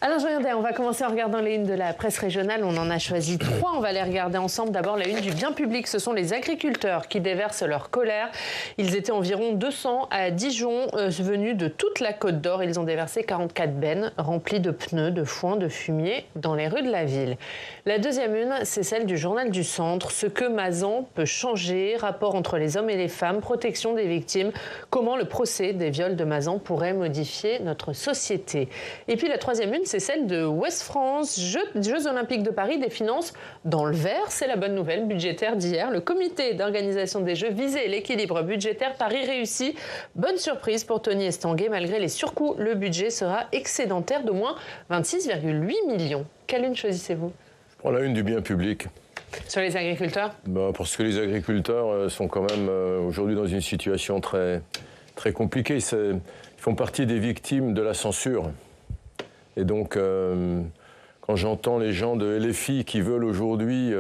Alors, regardez, on va commencer en regardant les unes de la presse régionale. On en a choisi 3. On va les regarder ensemble. D'abord, la une du bien public. Ce sont les agriculteurs qui déversent leur colère. Ils étaient environ 200 à Dijon, venus de toute la Côte d'Or. Ils ont déversé 44 bennes remplies de pneus, de foin, de fumier dans les rues de la ville. La deuxième une, c'est celle du Journal du Centre. Ce que Mazan peut changer. Rapport entre les hommes et les femmes. Protection des victimes. Comment le procès des viols de Mazan pourrait modifier notre société. Et puis, la troisième une, c'est celle de Ouest France, Jeux Olympiques de Paris, des finances dans le vert. C'est la bonne nouvelle budgétaire d'hier. Le comité d'organisation des Jeux visait l'équilibre budgétaire. Paris réussi. Bonne surprise pour Tony Estanguet. Malgré les surcoûts, le budget sera excédentaire d'au moins 26,8 millions. Quelle une choisissez-vous? Je prends la une du bien public. Sur les agriculteurs? Parce que les agriculteurs sont quand même aujourd'hui dans une situation très, très compliquée. Ils font partie des victimes de la censure. Et donc, quand j'entends les gens de LFI qui veulent aujourd'hui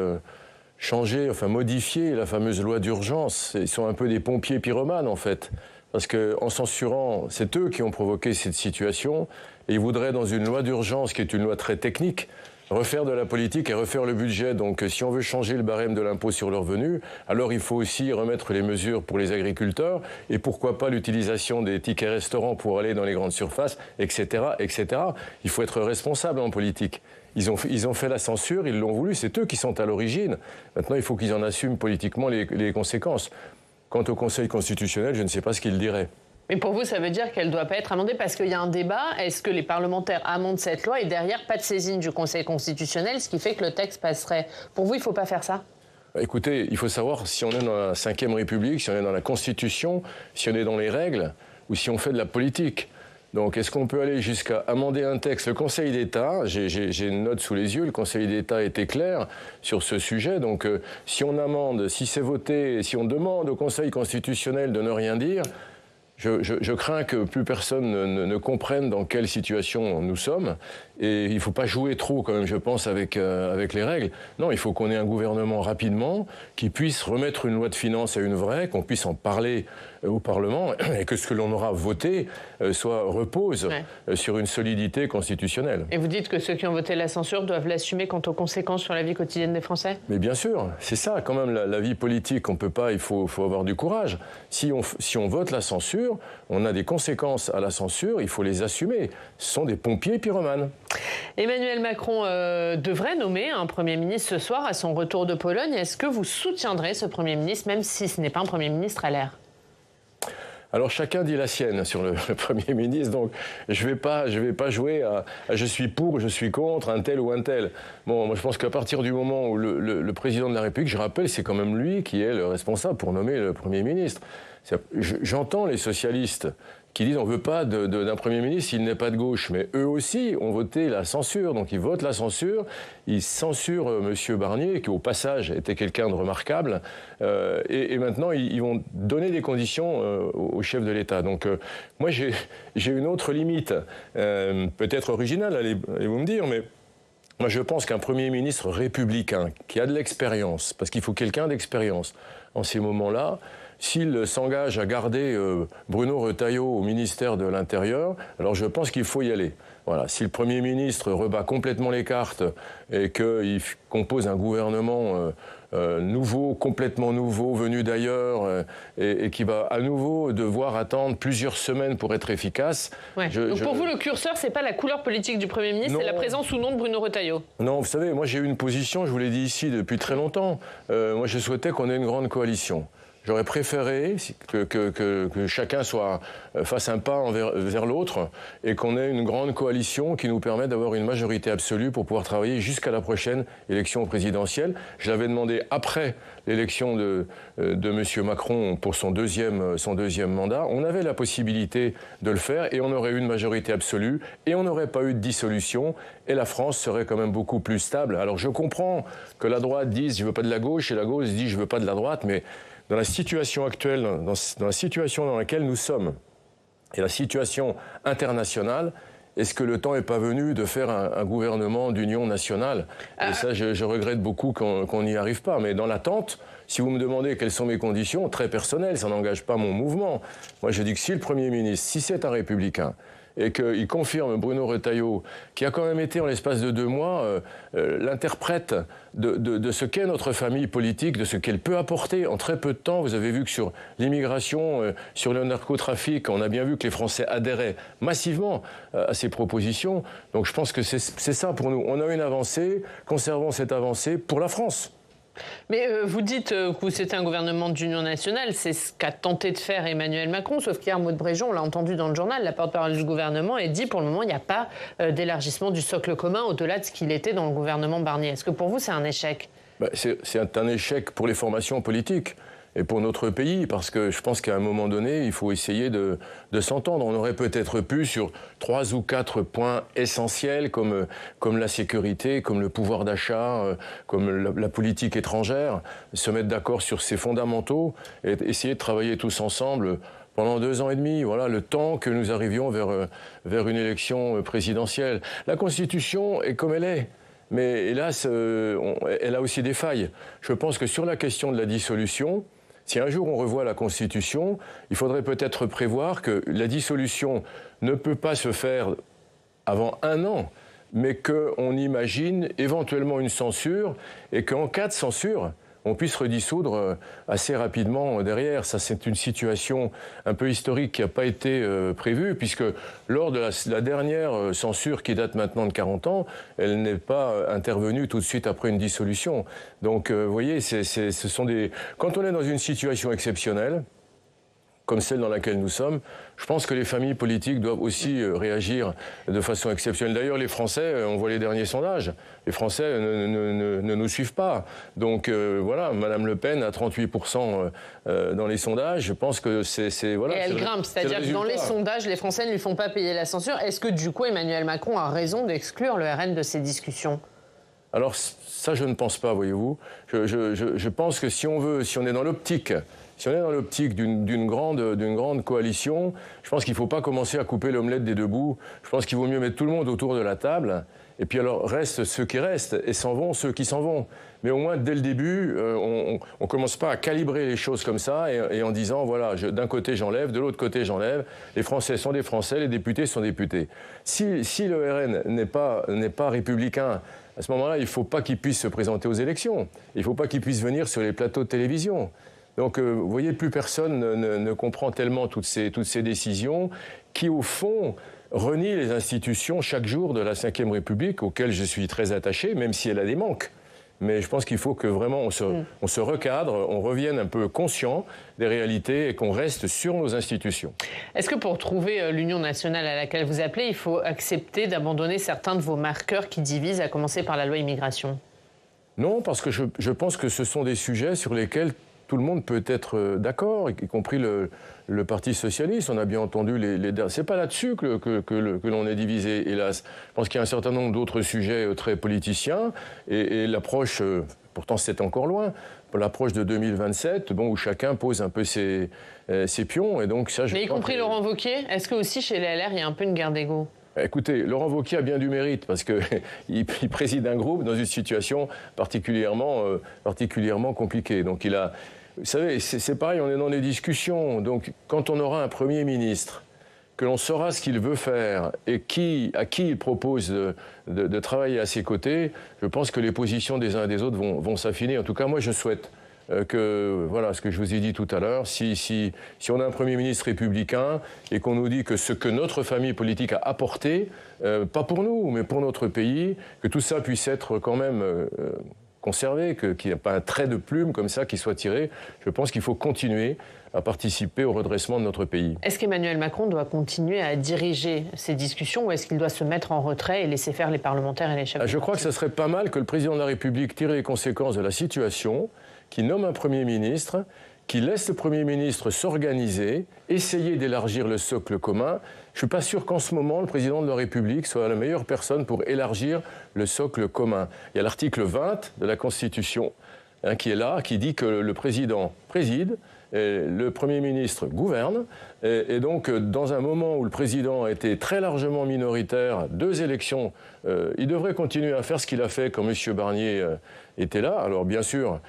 changer, enfin modifier la fameuse loi d'urgence, ils sont un peu des pompiers pyromanes en fait. Parce qu'en censurant, c'est eux qui ont provoqué cette situation. Et ils voudraient, dans une loi d'urgence, qui est une loi très technique, refaire de la politique et refaire le budget. Donc si on veut changer le barème de l'impôt sur le revenu, alors il faut aussi remettre les mesures pour les agriculteurs et pourquoi pas l'utilisation des tickets restaurants pour aller dans les grandes surfaces, etc., etc. Il faut être responsable en politique. Ils ont fait la censure, ils l'ont voulu, c'est eux qui sont à l'origine. Maintenant, il faut qu'ils en assument politiquement les conséquences. Quant au Conseil constitutionnel, je ne sais pas ce qu'il dirait. Mais pour vous, ça veut dire qu'elle ne doit pas être amendée parce qu'il y a un débat. Est-ce que les parlementaires amendent cette loi et derrière, pas de saisine du Conseil constitutionnel, ce qui fait que le texte passerait? Pour vous, il ne faut pas faire ça? Écoutez, il faut savoir si on est dans la Ve République, si on est dans la Constitution, si on est dans les règles ou si on fait de la politique. Donc, est-ce qu'on peut aller jusqu'à amender un texte? Le Conseil d'État, j'ai une note sous les yeux, le Conseil d'État était clair sur ce sujet. Donc, si on amende, si c'est voté, si on demande au Conseil constitutionnel de ne rien dire, je crains que plus personne ne comprenne dans quelle situation nous sommes. Et il ne faut pas jouer trop, quand même, je pense, avec les règles. Non, il faut qu'on ait un gouvernement rapidement qui puisse remettre une loi de finances à une vraie, qu'on puisse en parler au Parlement et que ce que l'on aura voté repose sur une solidité constitutionnelle. Et vous dites que ceux qui ont voté la censure doivent l'assumer quant aux conséquences sur la vie quotidienne des Français? Mais bien sûr, c'est ça, quand même, la vie politique. On peut pas, il faut avoir du courage. Si on vote la censure, on a des conséquences à la censure, il faut les assumer. Ce sont des pompiers pyromanes. Emmanuel Macron devrait nommer un Premier ministre ce soir à son retour de Pologne. Est-ce que vous soutiendrez ce Premier ministre, même si ce n'est pas un Premier ministre à l'air? Alors chacun dit la sienne sur le Premier ministre, donc je vais pas jouer à je suis pour, je suis contre, un tel ou un tel. Bon, moi je pense qu'à partir du moment où le président de la République, je rappelle, c'est quand même lui qui est le responsable pour nommer le Premier ministre. J'entends les socialistes qui disent on ne veut pas d'un Premier ministre s'il n'est pas de gauche. Mais eux aussi ont voté la censure. Donc ils votent la censure, ils censurent M. Barnier, qui au passage était quelqu'un de remarquable. Et maintenant, ils vont donner des conditions au chef de l'État. Donc moi, j'ai une autre limite, peut-être originale, allez-vous me dire, mais moi je pense qu'un Premier ministre républicain qui a de l'expérience, parce qu'il faut quelqu'un d'expérience en ces moments-là, s'il s'engage à garder Bruno Retailleau au ministère de l'Intérieur, alors je pense qu'il faut y aller. Voilà. Si le Premier ministre rebat complètement les cartes et qu'il compose un gouvernement nouveau, complètement nouveau, venu d'ailleurs, et qui va à nouveau devoir attendre plusieurs semaines pour être efficace. Ouais. Donc pour vous, le curseur, c'est pas la couleur politique du Premier ministre, c'est la présence ou non de Bruno Retailleau? Non, vous savez, moi j'ai eu une position, je vous l'ai dit ici depuis très longtemps. Moi je souhaitais qu'on ait une grande coalition. J'aurais préféré que chacun fasse un pas vers l'autre et qu'on ait une grande coalition qui nous permette d'avoir une majorité absolue pour pouvoir travailler jusqu'à la prochaine élection présidentielle. Je l'avais demandé après l'élection de M. Macron pour son deuxième mandat. On avait la possibilité de le faire et on aurait eu une majorité absolue et on n'aurait pas eu de dissolution et la France serait quand même beaucoup plus stable. Alors je comprends que la droite dise « je ne veux pas de la gauche » et la gauche dit « je ne veux pas de la droite », mais dans la situation actuelle, dans la situation dans laquelle nous sommes, et la situation internationale, est-ce que le temps n'est pas venu de faire un gouvernement d'union nationale? Et ça, je regrette beaucoup qu'on n'y arrive pas. Mais dans l'attente, si vous me demandez quelles sont mes conditions, très personnelles, ça n'engage pas mon mouvement. Moi, je dis que si le Premier ministre, si c'est un républicain, et qu'il confirme, Bruno Retailleau, qui a quand même été en l'espace de 2 mois l'interprète de ce qu'est notre famille politique, de ce qu'elle peut apporter en très peu de temps. Vous avez vu que sur l'immigration, sur le narcotrafic, on a bien vu que les Français adhéraient massivement à ces propositions. Donc je pense que c'est ça pour nous. On a une avancée, conservons cette avancée pour la France. Mais vous dites que c'était un gouvernement d'union nationale, c'est ce qu'a tenté de faire Emmanuel Macron, sauf qu'hier, Maud Bréjon, on l'a entendu dans le journal, la porte-parole du gouvernement, et dit pour le moment, il n'y a pas d'élargissement du socle commun au-delà de ce qu'il était dans le gouvernement Barnier. Est-ce que pour vous, c'est un échec ? C'est un échec pour les formations politiques et pour notre pays, parce que je pense qu'à un moment donné, il faut essayer de s'entendre. On aurait peut-être pu, sur 3 ou 4 points essentiels, comme la sécurité, comme le pouvoir d'achat, comme la politique étrangère, se mettre d'accord sur ces fondamentaux et essayer de travailler tous ensemble pendant 2 ans et demi. Voilà, le temps que nous arrivions vers une élection présidentielle. La Constitution est comme elle est. Mais hélas, elle a aussi des failles. Je pense que sur la question de la dissolution, si un jour on revoit la Constitution, il faudrait peut-être prévoir que la dissolution ne peut pas se faire avant 1 an, mais qu'on imagine éventuellement une censure et qu'en cas de censure, on puisse redissoudre assez rapidement derrière. Ça, c'est une situation un peu historique qui n'a pas été prévue, puisque lors de la dernière censure, qui date maintenant de 40 ans, elle n'est pas intervenue tout de suite après une dissolution. Donc, vous voyez, ce sont des... Quand on est dans une situation exceptionnelle, comme celle dans laquelle nous sommes, je pense que les familles politiques doivent aussi réagir de façon exceptionnelle. D'ailleurs, les Français, on voit les derniers sondages, les Français ne nous suivent pas. Donc voilà, Madame Le Pen a 38% dans les sondages. Je pense que c'est voilà. Et elle grimpe, c'est-à-dire que dans les sondages, les Français ne lui font pas payer la censure. Est-ce que du coup, Emmanuel Macron a raison d'exclure le RN de ces discussions ? Alors ça, je ne pense pas, voyez-vous. Je pense que si on est dans l'optique... Si on est dans l'optique d'une grande coalition, je pense qu'il ne faut pas commencer à couper l'omelette des 2 bouts. Je pense qu'il vaut mieux mettre tout le monde autour de la table. Et puis alors, restent ceux qui restent et s'en vont ceux qui s'en vont. Mais au moins, dès le début, on ne commence pas à calibrer les choses comme ça et en disant, voilà, d'un côté j'enlève, de l'autre côté j'enlève. Les Français sont des Français, les députés sont des députés. Si le RN n'est pas républicain, à ce moment-là, il ne faut pas qu'il puisse se présenter aux élections. Il ne faut pas qu'il puisse venir sur les plateaux de télévision. Donc, vous voyez, plus personne ne comprend tellement toutes ces décisions qui, au fond, renient les institutions chaque jour de la Ve République, auxquelles je suis très attaché, même si elle a des manques. Mais je pense qu'il faut que vraiment on se recadre, on revienne un peu conscient des réalités et qu'on reste sur nos institutions. Est-ce que pour trouver l'union nationale à laquelle vous appelez, il faut accepter d'abandonner certains de vos marqueurs qui divisent, à commencer par la loi immigration ? Non, parce que je pense que ce sont des sujets sur lesquels tout le monde peut être d'accord, y compris le Parti socialiste. On a bien entendu c'est pas là-dessus que l'on est divisé, hélas. Je pense qu'il y a un certain nombre d'autres sujets très politiciens et l'approche, pourtant c'est encore loin, l'approche de 2027, où chacun pose un peu ses pions. Et donc ça, mais y compris Laurent Wauquiez, est-ce que aussi chez les LR, il y a un peu une guerre d'ego ? Écoutez, Laurent Wauquiez a bien du mérite parce qu'il préside un groupe dans une situation particulièrement compliquée. Donc vous savez, c'est pareil, on est dans des discussions. Donc quand on aura un Premier ministre, que l'on saura ce qu'il veut faire et à qui il propose de travailler à ses côtés, je pense que les positions des uns et des autres vont s'affiner. En tout cas, moi, je souhaite que, voilà, ce que je vous ai dit tout à l'heure, si on a un Premier ministre républicain et qu'on nous dit que ce que notre famille politique a apporté, pas pour nous, mais pour notre pays, que tout ça puisse être quand même conservé, qu'il n'y ait pas un trait de plume comme ça qui soit tiré, je pense qu'il faut continuer à participer au redressement de notre pays. Est-ce qu'Emmanuel Macron doit continuer à diriger ces discussions ou est-ce qu'il doit se mettre en retrait et laisser faire les parlementaires et les chefs de parti ? Je crois que ce serait pas mal que le président de la République tire les conséquences de la situation, qui nomme un Premier ministre, qui laisse le Premier ministre s'organiser, essayer d'élargir le socle commun. Je ne suis pas sûr qu'en ce moment, le président de la République soit la meilleure personne pour élargir le socle commun. Il y a l'article 20 de la Constitution qui est là, qui dit que le président préside, et le Premier ministre gouverne. Et donc, dans un moment où le président a été très largement minoritaire, 2 élections, il devrait continuer à faire ce qu'il a fait quand M. Barnier était là. Alors, bien sûr,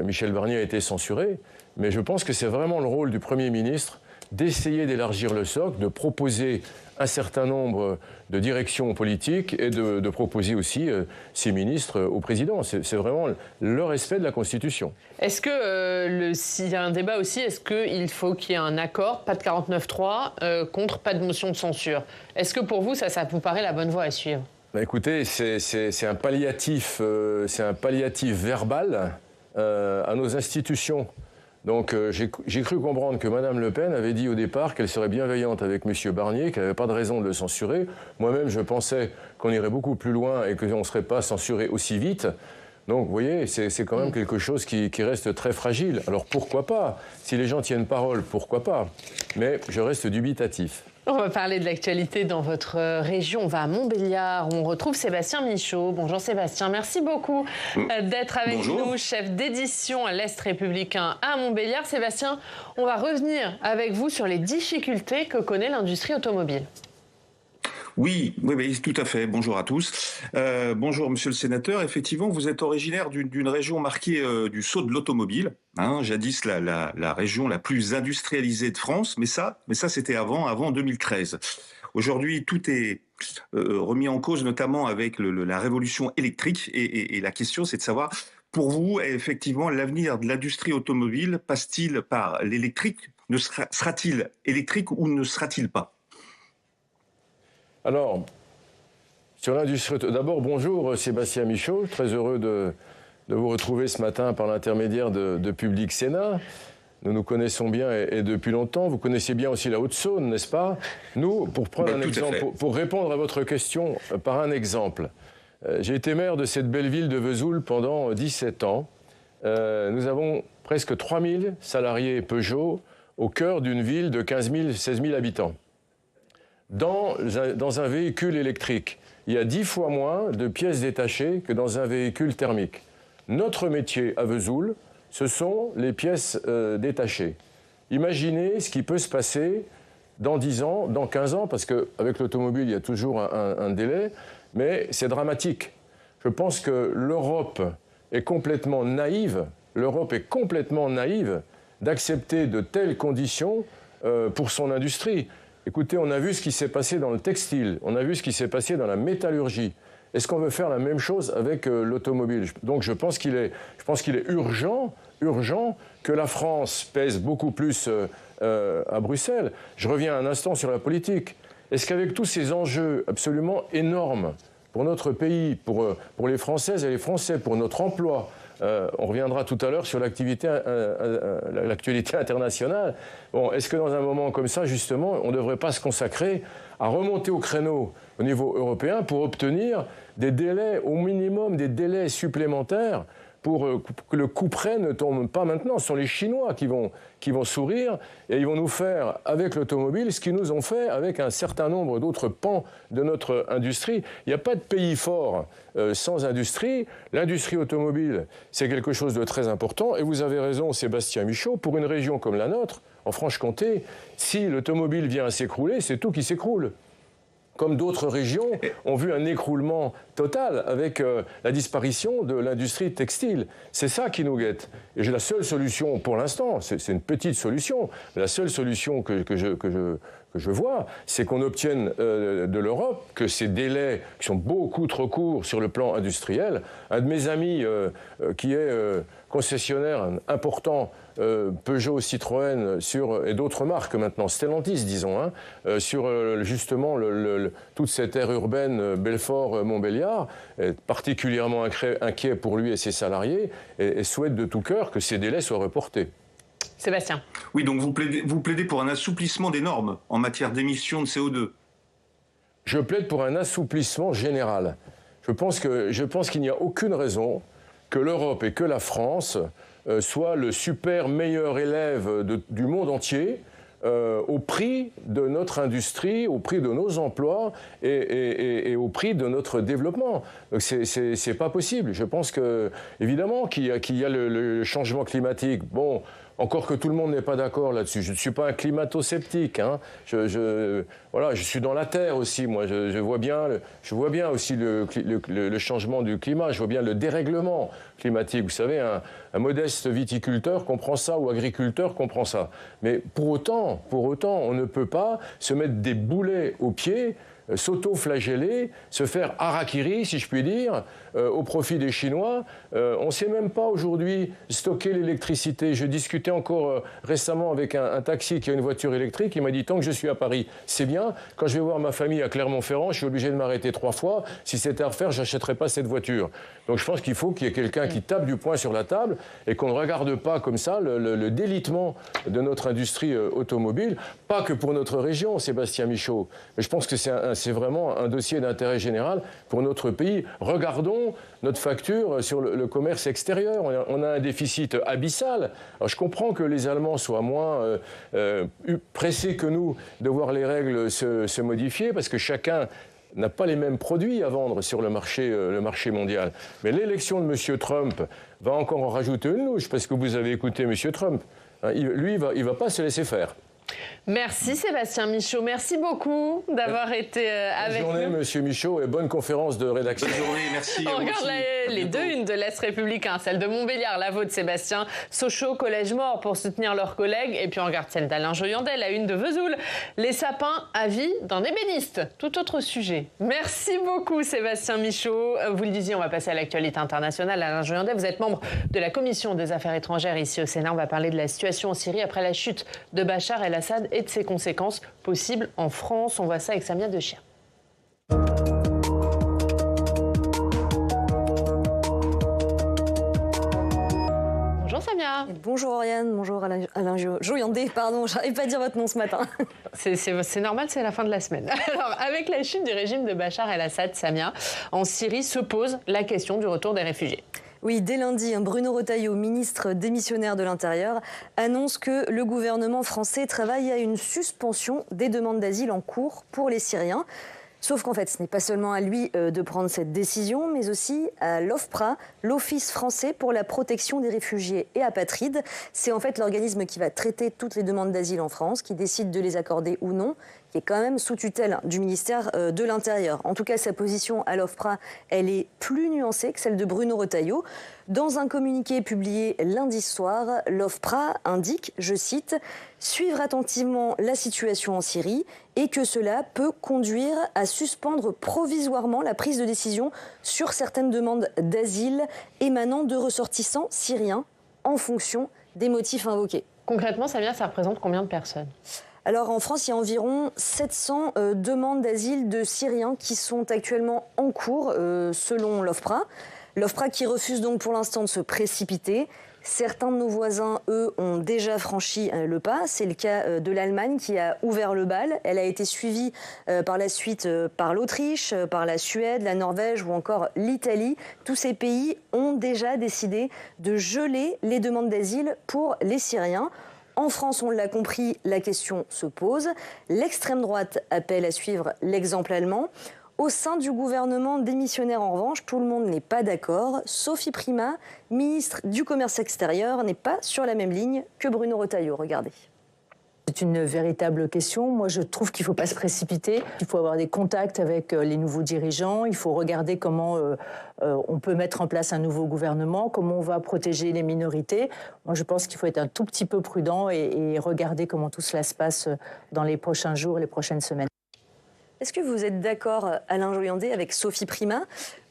Michel Barnier a été censuré, mais je pense que c'est vraiment le rôle du Premier ministre d'essayer d'élargir le socle, de proposer un certain nombre de directions politiques et de proposer aussi ses ministres au président. C'est vraiment le respect de la Constitution. Est-ce que, s'il y a un débat aussi, est-ce qu'il faut qu'il y ait un accord, pas de 49.3, contre pas de motion de censure? Est-ce que pour vous, ça vous paraît la bonne voie à suivre? Bah écoutez, c'est un palliatif verbal à nos institutions. Donc j'ai cru comprendre que Mme Le Pen avait dit au départ qu'elle serait bienveillante avec M. Barnier, qu'elle n'avait pas de raison de le censurer. Moi-même, je pensais qu'on irait beaucoup plus loin et qu'on ne serait pas censuré aussi vite. Donc, vous voyez, c'est quand même quelque chose qui reste très fragile. Alors, pourquoi pas? Si les gens tiennent parole, pourquoi pas? Mais je reste dubitatif. On va parler de l'actualité dans votre région. On va à Montbéliard, où on retrouve Sébastien Michaud. Bonjour Sébastien, merci beaucoup d'être avec nous, chef d'édition à l'Est républicain à Montbéliard. Sébastien, on va revenir avec vous sur les difficultés que connaît l'industrie automobile. Oui, tout à fait. Bonjour à tous. Bonjour, monsieur le sénateur. Effectivement, vous êtes originaire d'une région marquée du sceau de l'automobile, hein, jadis la région la plus industrialisée de France, mais ça c'était avant 2013. Aujourd'hui, tout est remis en cause, notamment avec la révolution électrique, et la question, c'est de savoir, pour vous, effectivement, l'avenir de l'industrie automobile passe-t-il par l'électrique? Sera-t-il électrique ou ne sera-t-il pas? Alors, sur l'industrie... D'abord, bonjour Sébastien Michaud, très heureux de vous retrouver ce matin par l'intermédiaire de Public Sénat. Nous nous connaissons bien et depuis longtemps. Vous connaissez bien aussi la Haute-Saône, n'est-ce pas? Nous, pour prendre un exemple, pour répondre à votre question par un exemple, j'ai été maire de cette belle ville de Vesoul pendant 17 ans. Nous avons presque 3000 salariés Peugeot au cœur d'une ville de 15 000, 16 000 habitants. Dans un véhicule électrique, il y a 10 fois moins de pièces détachées que dans un véhicule thermique. Notre métier à Vesoul, ce sont les pièces détachées. Imaginez ce qui peut se passer dans 10 ans, dans 15 ans, parce qu'avec l'automobile, il y a toujours un délai, mais c'est dramatique. Je pense que l'Europe est complètement naïve d'accepter de telles conditions pour son industrie. Écoutez, on a vu ce qui s'est passé dans le textile, on a vu ce qui s'est passé dans la métallurgie. Est-ce qu'on veut faire la même chose avec l'automobile? Donc je pense qu'il est urgent que la France pèse beaucoup plus à Bruxelles. Je reviens un instant sur la politique. Est-ce qu'avec tous ces enjeux absolument énormes pour notre pays, pour les Françaises et les Français, pour notre emploi, on reviendra tout à l'heure sur l'actualité internationale. Bon, est-ce que dans un moment comme ça, justement, on ne devrait pas se consacrer à remonter au créneau au niveau européen pour obtenir des délais, au minimum des délais supplémentaires pour que le couperet ne tombe pas maintenant? Ce sont les Chinois qui vont sourire et ils vont nous faire avec l'automobile ce qu'ils nous ont fait avec un certain nombre d'autres pans de notre industrie. Il n'y a pas de pays fort sans industrie. L'industrie automobile, c'est quelque chose de très important. Et vous avez raison, Sébastien Michaud, pour une région comme la nôtre, en Franche-Comté, si l'automobile vient à s'écrouler, c'est tout qui s'écroule. Comme d'autres régions ont vu un écroulement total avec la disparition de l'industrie textile. C'est ça qui nous guette. Et j'ai la seule solution pour l'instant, c'est une petite solution, mais la seule solution que je vois, c'est qu'on obtienne de l'Europe que ces délais qui sont beaucoup trop courts sur le plan industriel. Un de mes amis qui est concessionnaire important Peugeot, Citroën et d'autres marques maintenant, Stellantis disons, hein, sur justement toute cette aire urbaine Belfort-Montbéliard, est particulièrement inquiet pour lui et ses salariés et souhaite de tout cœur que ces délais soient reportés. Sébastien. Oui, donc vous plaidez pour un assouplissement des normes en matière d'émissions de CO2. Je plaide pour un assouplissement général. Je pense qu'il n'y a aucune raison que l'Europe et que la France soient le super meilleur élève du monde entier au prix de notre industrie, au prix de nos emplois et au prix de notre développement. Donc c'est pas possible. Je pense que, évidemment, qu'il y a le changement climatique. Bon, Encore que tout le monde n'est pas d'accord là-dessus. Je ne suis pas un climato-sceptique. Hein. Voilà, je suis dans la terre aussi, moi. Je vois bien aussi le changement du climat. Je vois bien le dérèglement climatique. Vous savez, un modeste viticulteur comprend ça, ou agriculteur comprend ça. Mais pour autant, on ne peut pas se mettre des boulets aux pieds, s'auto-flageller, se faire harakiri, si je puis dire, au profit des Chinois. On ne sait même pas aujourd'hui stocker l'électricité. Je discutais encore récemment avec un taxi qui a une voiture électrique. Il m'a dit, tant que je suis à Paris, c'est bien. Quand je vais voir ma famille à Clermont-Ferrand, je suis obligé de m'arrêter 3 fois. Si c'était à refaire, je n'achèterais pas cette voiture. Donc je pense qu'il faut qu'il y ait quelqu'un qui tape du poing sur la table et qu'on ne regarde pas comme ça le délitement de notre industrie automobile. Pas que pour notre région, Sébastien Michaud. Mais je pense que c'est vraiment un dossier d'intérêt général pour notre pays. Regardons notre facture sur le commerce extérieur. On a un déficit abyssal. Alors je comprends que les Allemands soient moins pressés que nous de voir les règles se modifier, parce que chacun n'a pas les mêmes produits à vendre sur le marché mondial. Mais l'élection de M. Trump va encore en rajouter une louche, parce que vous avez écouté M. Trump. Lui, il va pas se laisser faire. Merci Sébastien Michaud, merci beaucoup d'avoir été avec nous. Bonne journée Monsieur Michaud et bonne conférence de rédaction. Bonne journée, merci. On regarde les deux unes de l'Est républicain, celle de Montbéliard, la vôtre Sébastien, Sochaux, Collège Mort pour soutenir leurs collègues, et puis on regarde celle d'Alain Joyandet, la une de Vesoul, les sapins à vie d'un ébéniste. Tout autre sujet. Merci beaucoup Sébastien Michaud. Vous le disiez, on va passer à l'actualité internationale. Alain Joyandet, vous êtes membre de la Commission des Affaires étrangères ici au Sénat. On va parler de la situation en Syrie après la chute de Bachar el-Assad et de ses conséquences possibles en France. On voit ça avec Samia Dechir. Bonjour Samia. Bonjour Oriane, bonjour Alain Joyandet, pardon, j'arrive pas à dire votre nom ce matin. C'est normal, c'est la fin de la semaine. Alors, avec la chute du régime de Bachar el-Assad, Samia, en Syrie se pose la question du retour des réfugiés. Oui, dès lundi, Bruno Retailleau, ministre démissionnaire de l'Intérieur, annonce que le gouvernement français travaille à une suspension des demandes d'asile en cours pour les Syriens. Sauf qu'en fait, ce n'est pas seulement à lui de prendre cette décision, mais aussi à l'OFPRA, l'Office français pour la protection des réfugiés et apatrides. C'est en fait l'organisme qui va traiter toutes les demandes d'asile en France, qui décide de les accorder ou non, qui est quand même sous tutelle du ministère de l'Intérieur. En tout cas, sa position à l'OFPRA, elle est plus nuancée que celle de Bruno Retailleau. Dans un communiqué publié lundi soir, l'OFPRA indique, je cite, « suivre attentivement la situation en Syrie et que cela peut conduire à suspendre provisoirement la prise de décision sur certaines demandes d'asile émanant de ressortissants syriens en fonction des motifs invoqués. » Concrètement, ça représente combien de personnes ? Alors en France, il y a environ 700 demandes d'asile de Syriens qui sont actuellement en cours selon l'OFPRA. L'OFPRA qui refuse donc pour l'instant de se précipiter. Certains de nos voisins, eux, ont déjà franchi le pas. C'est le cas de l'Allemagne qui a ouvert le bal. Elle a été suivie par la suite par l'Autriche, par la Suède, la Norvège ou encore l'Italie. Tous ces pays ont déjà décidé de geler les demandes d'asile pour les Syriens. En France, on l'a compris, la question se pose. L'extrême droite appelle à suivre l'exemple allemand. Au sein du gouvernement démissionnaire, en revanche, tout le monde n'est pas d'accord. Sophie Primas, ministre du Commerce extérieur, n'est pas sur la même ligne que Bruno Retailleau. Regardez. C'est une véritable question. Moi, je trouve qu'il ne faut pas se précipiter. Il faut avoir des contacts avec les nouveaux dirigeants. Il faut regarder comment on peut mettre en place un nouveau gouvernement, comment on va protéger les minorités. Moi, je pense qu'il faut être un tout petit peu prudent et regarder comment tout cela se passe dans les prochains jours, les prochaines semaines. Est-ce que vous êtes d'accord, Alain Joyandet, avec Sophie Primas,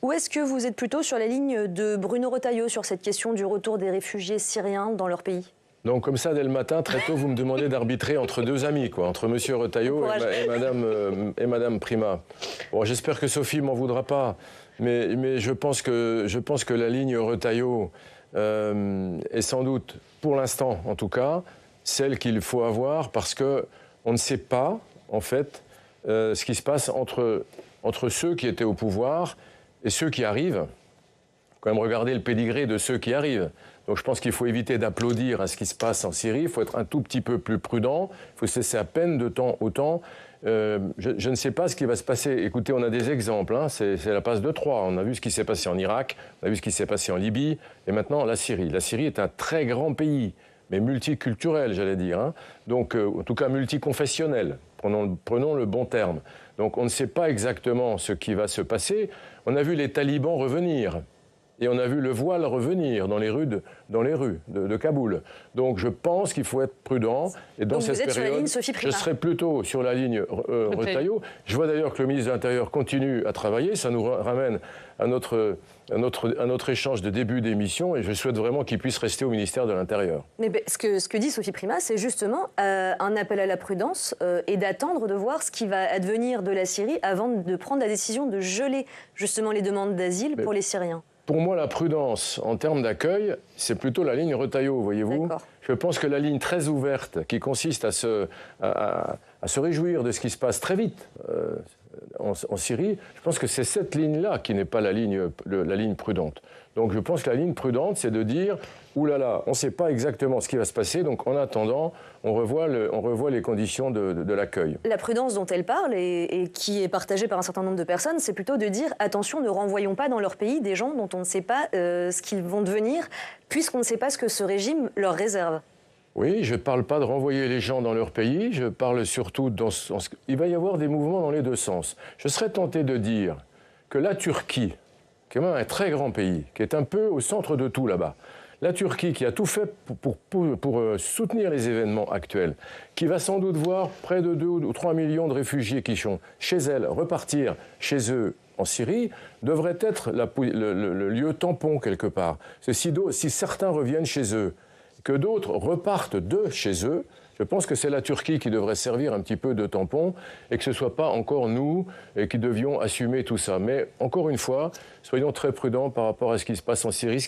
ou est-ce que vous êtes plutôt sur la ligne de Bruno Retailleau sur cette question du retour des réfugiés syriens dans leur pays ? Donc comme ça, dès le matin, très tôt, vous me demandez d'arbitrer entre deux amis, quoi, entre M. Retailleau et Madame Primas. Bon, j'espère que Sophie m'en voudra pas, mais je pense que la ligne Retailleau est sans doute, pour l'instant en tout cas, celle qu'il faut avoir, parce qu'on ne sait pas, en fait, ce qui se passe entre ceux qui étaient au pouvoir et ceux qui arrivent. Il faut quand même regarder le pédigré de ceux qui arrivent. Donc je pense qu'il faut éviter d'applaudir à ce qui se passe en Syrie. Il faut être un tout petit peu plus prudent. Il faut se laisser à peine de temps au temps. Je ne sais pas ce qui va se passer. Écoutez, on a des exemples. Hein. C'est la passe de Troie. On a vu ce qui s'est passé en Irak. On a vu ce qui s'est passé en Libye. Et maintenant, la Syrie. La Syrie est un très grand pays. mais multiculturelle, j'allais dire. Hein. Donc, en tout cas, multiconfessionnelle. Prenons le bon terme. Donc, on ne sait pas exactement ce qui va se passer. On a vu les talibans revenir. Et on a vu le voile revenir dans les rues de Kaboul. Donc je pense qu'il faut être prudent. Et dans cette période, sur la ligne Sophie Primas. Je serai plutôt sur la ligne Retailleau. Je vois d'ailleurs que le ministre de l'Intérieur continue à travailler. Ça nous ramène à notre échange de début d'émission. Et je souhaite vraiment qu'il puisse rester au ministère de l'Intérieur. Mais ce que dit Sophie Primas, c'est justement un appel à la prudence et d'attendre de voir ce qui va advenir de la Syrie avant de prendre la décision de geler justement les demandes d'asile pour les Syriens. Pour moi, la prudence en termes d'accueil, c'est plutôt la ligne Retailleau, voyez-vous. Je pense que la ligne très ouverte, qui consiste à se réjouir de ce qui se passe très vite en Syrie, je pense que c'est cette ligne-là qui n'est pas la ligne prudente. Donc je pense que la ligne prudente, c'est de dire « oulala, on ne sait pas exactement ce qui va se passer, donc en attendant, on revoit les conditions de l'accueil ». La prudence dont elle parle et qui est partagée par un certain nombre de personnes, c'est plutôt de dire « attention, ne renvoyons pas dans leur pays des gens dont on ne sait pas ce qu'ils vont devenir, puisqu'on ne sait pas ce que ce régime leur réserve ». Oui, je ne parle pas de renvoyer les gens dans leur pays, je parle surtout il va y avoir des mouvements dans les deux sens. Je serais tenté de dire que la Turquie, qui est même un très grand pays, qui est un peu au centre de tout là-bas, la Turquie qui a tout fait pour soutenir les événements actuels, qui va sans doute voir près de 2 ou 3 millions de réfugiés qui sont chez elle repartir chez eux en Syrie, devrait être le lieu tampon quelque part. Si certains reviennent chez eux, que d'autres repartent de chez eux, je pense que c'est la Turquie qui devrait servir un petit peu de tampon et que ce ne soit pas encore nous qui devions assumer tout ça. Mais encore une fois, soyons très prudents par rapport à ce qui se passe en Syrie.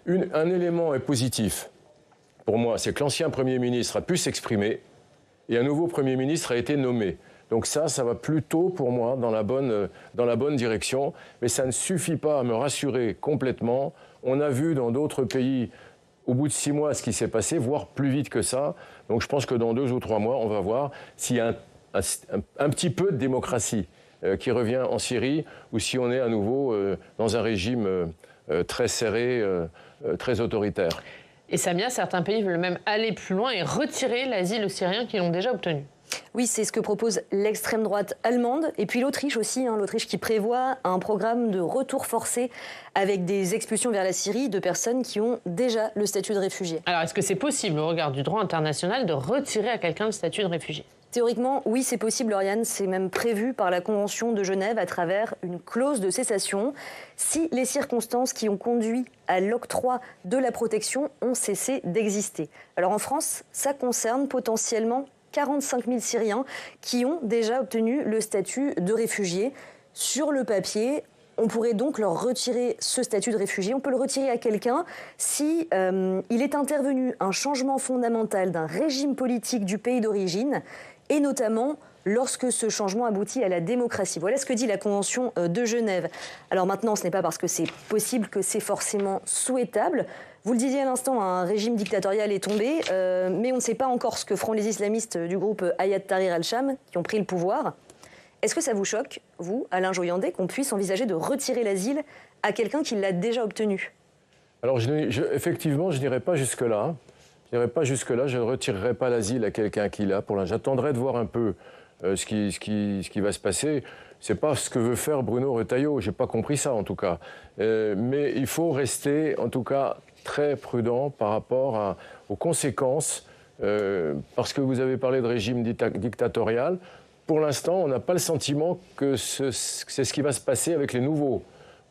Un élément est positif pour moi, c'est que l'ancien Premier ministre a pu s'exprimer et un nouveau Premier ministre a été nommé. Donc ça va plutôt pour moi dans la bonne direction. Mais ça ne suffit pas à me rassurer complètement. On a vu dans d'autres pays au bout de 6 mois ce qui s'est passé, voire plus vite que ça. Donc je pense que dans 2 ou 3 mois, on va voir s'il y a un petit peu de démocratie qui revient en Syrie ou si on est à nouveau dans un régime très serré, très autoritaire. Et Samia, certains pays veulent même aller plus loin et retirer l'asile aux Syriens qui l'ont déjà obtenu. Oui, c'est ce que propose l'extrême droite allemande et puis l'Autriche aussi, l'Autriche qui prévoit un programme de retour forcé avec des expulsions vers la Syrie de personnes qui ont déjà le statut de réfugié. Alors, est-ce que c'est possible, au regard du droit international, de retirer à quelqu'un le statut de réfugié ? Théoriquement, oui, c'est possible, Lauriane. C'est même prévu par la Convention de Genève à travers une clause de cessation si les circonstances qui ont conduit à l'octroi de la protection ont cessé d'exister. Alors en France, ça concerne potentiellement 45 000 Syriens qui ont déjà obtenu le statut de réfugié. Sur le papier, on pourrait donc leur retirer ce statut de réfugié. On peut le retirer à quelqu'un si il est intervenu un changement fondamental d'un régime politique du pays d'origine et notamment lorsque ce changement aboutit à la démocratie. Voilà ce que dit la Convention de Genève. Alors maintenant, ce n'est pas parce que c'est possible que c'est forcément souhaitable. Vous le disiez à l'instant, un régime dictatorial est tombé, mais on ne sait pas encore ce que feront les islamistes du groupe Hayat Tahrir al-Sham, qui ont pris le pouvoir. Est-ce que ça vous choque, vous, Alain Joyandet, qu'on puisse envisager de retirer l'asile à quelqu'un qui l'a déjà obtenu ? Alors, effectivement, je n'irai pas jusque-là. Je ne retirerai pas l'asile à quelqu'un qui l'a. J'attendrai de voir un peu ce qui va se passer. Ce n'est pas ce que veut faire Bruno Retailleau. Je n'ai pas compris ça, en tout cas. Mais il faut rester, en tout cas, très prudent par rapport aux conséquences. Parce que vous avez parlé de régime dictatorial. Pour l'instant, on n'a pas le sentiment que c'est ce qui va se passer avec les nouveaux.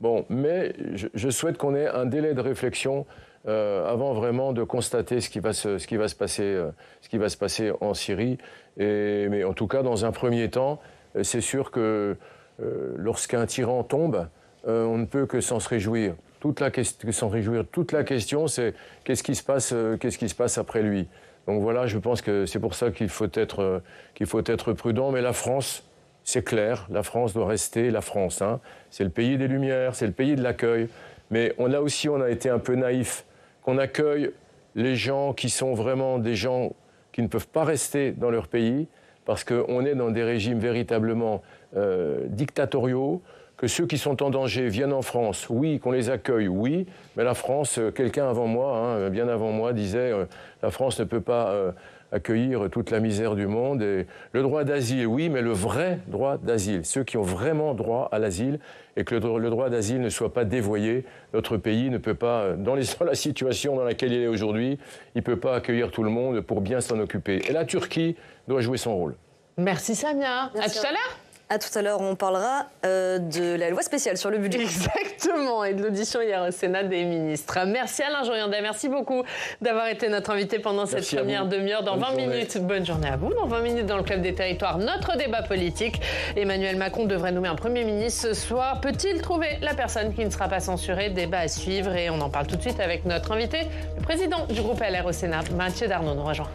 Bon, mais je souhaite qu'on ait un délai de réflexion avant vraiment de constater ce qui va se passer en Syrie. Mais en tout cas, dans un premier temps, c'est sûr que lorsqu'un tyran tombe, on ne peut que s'en réjouir. Toute la question, c'est qu'est-ce qui se passe après lui. Donc voilà, je pense que c'est pour ça qu'il faut être prudent. Mais la France, c'est clair, la France doit rester la France. Hein. C'est le pays des Lumières, c'est le pays de l'accueil. Mais là aussi, on a été un peu naïf. Qu'on accueille les gens qui sont vraiment des gens qui ne peuvent pas rester dans leur pays parce qu'on est dans des régimes véritablement dictatoriaux, que ceux qui sont en danger viennent en France, oui, qu'on les accueille, oui, mais la France, quelqu'un avant moi, bien avant moi, disait la France ne peut pas accueillir toute la misère du monde. Et le droit d'asile, oui, mais le vrai droit d'asile, ceux qui ont vraiment droit à l'asile, et que le droit d'asile ne soit pas dévoyé. Notre pays ne peut pas, dans la situation dans laquelle il est aujourd'hui, il ne peut pas accueillir tout le monde pour bien s'en occuper. Et la Turquie doit jouer son rôle. Merci Samia. Merci. À tout à l'heure. À tout à l'heure, on parlera de la loi spéciale sur le budget. Exactement, et de l'audition hier au Sénat des ministres. Merci Alain Jorianda, merci beaucoup d'avoir été notre invité pendant cette première demi-heure. Dans 20 minutes, bonne journée à vous. Dans 20 minutes, dans le Club des Territoires, notre débat politique. Emmanuel Macron devrait nommer un Premier ministre ce soir. Peut-il trouver la personne qui ne sera pas censurée? Débat à suivre, et on en parle tout de suite avec notre invité, le président du groupe LR au Sénat, Mathieu Darnaud, nous rejoint.